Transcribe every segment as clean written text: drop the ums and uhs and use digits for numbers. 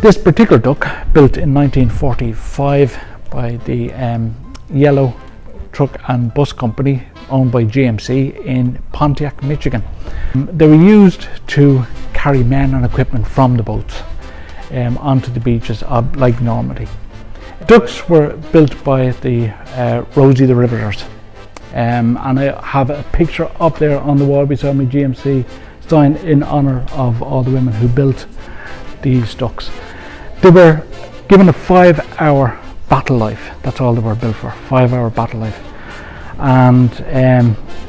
This particular duck, built in 1945 by the Yellow Truck and Bus Company, owned by GMC in Pontiac, Michigan. They were used to carry men and equipment from the boats onto the beaches of Lake Normandy. Ducks were built by the Rosie the Riveters, and I have a picture up there on the wall beside my GMC sign in honour of all the women who built these ducks. They were given a 5-hour battle life. That's all they were built for, 5-hour battle life. And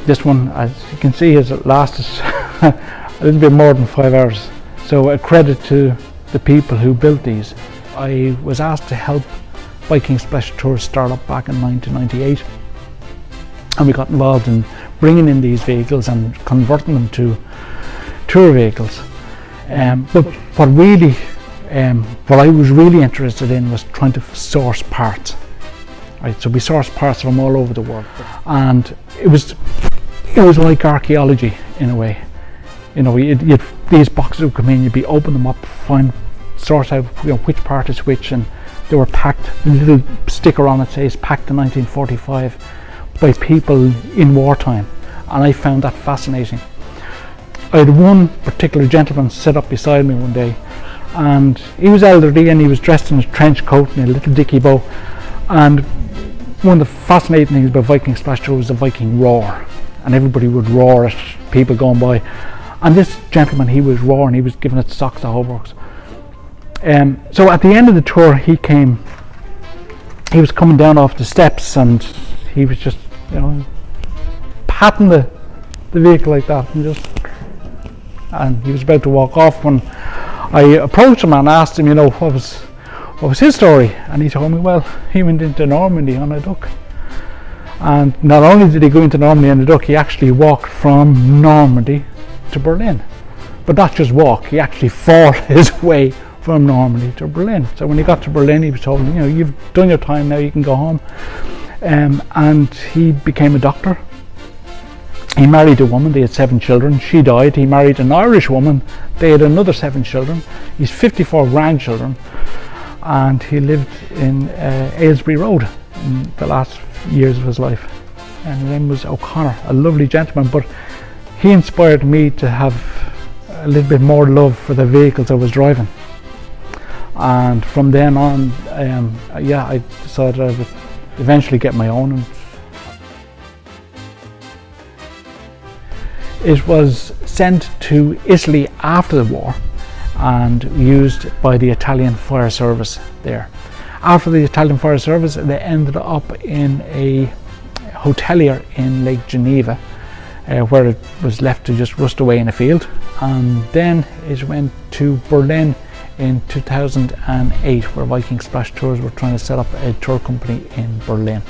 this one, as you can see, has lasted a little bit more than 5 hours. So a credit to the people who built these. I was asked to help Viking Special Tours start up back in 1998, and we got involved in bringing in these vehicles and converting them to tour vehicles. But what I was really interested in was trying to source parts. Right, so we sourced parts from all over the world, and it was like archaeology in a way. You know, these boxes would come in, you'd be open them up, source out which part is which, and they were packed. A little sticker on it says packed in 1945 by people in wartime, and I found that fascinating. I had one particular gentleman sit up beside me one day, and he was elderly and he was dressed in a trench coat and a little dicky bow, and one of the fascinating things about Viking Splash Tour was the Viking roar, and everybody would roar at people going by, and this gentleman, he was roaring, he was giving it socks to Hobworks. So at the end of the tour, he was coming down off the steps, and he was just, you know, patting the vehicle like that, and he was about to walk off when I approached him and asked him, you know, what was his story, and he told me, well, he went into Normandy on a duck, and not only did he go into Normandy on a duck, he actually walked from Normandy to Berlin, but not just walk, he actually fought his way from Normandy to Berlin. So when he got to Berlin, he was told, you know, you've done your time now, you can go home. And he became a doctor. He married a woman, they had 7 children, she died. He married an Irish woman, they had another 7 children. He's 54 grandchildren, and he lived in Aylesbury Road in the last years of his life. And his name was O'Connor, a lovely gentleman, but he inspired me to have a little bit more love for the vehicles I was driving. And from then on, I decided I would eventually get my own. And it was sent to Italy after the war and used by the Italian fire service there. After the Italian fire service, they ended up in a hotelier in Lake Geneva, where it was left to just rust away in a field. And then it went to Berlin in 2008, where Viking Splash Tours were trying to set up a tour company in Berlin.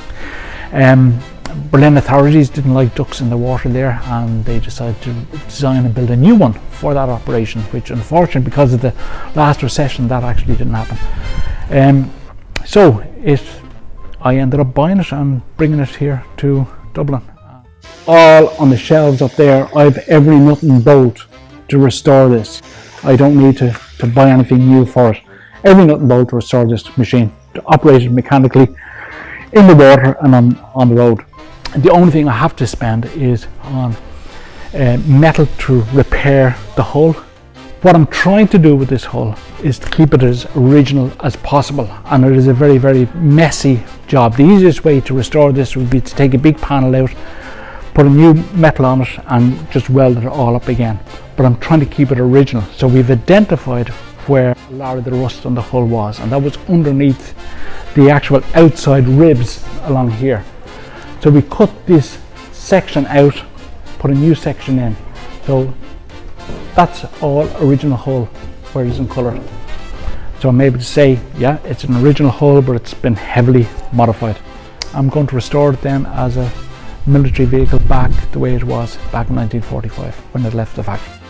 Berlin authorities didn't like ducks in the water there, and they decided to design and build a new one for that operation, which unfortunately, because of the last recession, that actually didn't happen. So I ended up buying it and bringing it here to Dublin. All on the shelves up there, I've every nut and bolt to restore this. I don't need to buy anything new for it. Every nut and bolt to restore this machine, to operate it mechanically in the water and on the road. The only thing I have to spend is on metal to repair the hull. What I'm trying to do with this hull is to keep it as original as possible, and it is a very, very messy job. The easiest way to restore this would be to take a big panel out, put a new metal on it, and just weld it all up again. But I'm trying to keep it original. So we've identified where a lot of the rust on the hull was, and that was underneath the actual outside ribs along here. So we cut this section out, put a new section in. So that's all original hull where it isn't coloured. So I'm able to say, yeah, it's an original hull, but it's been heavily modified. I'm going to restore it then as a military vehicle back the way it was back in 1945 when it left the factory.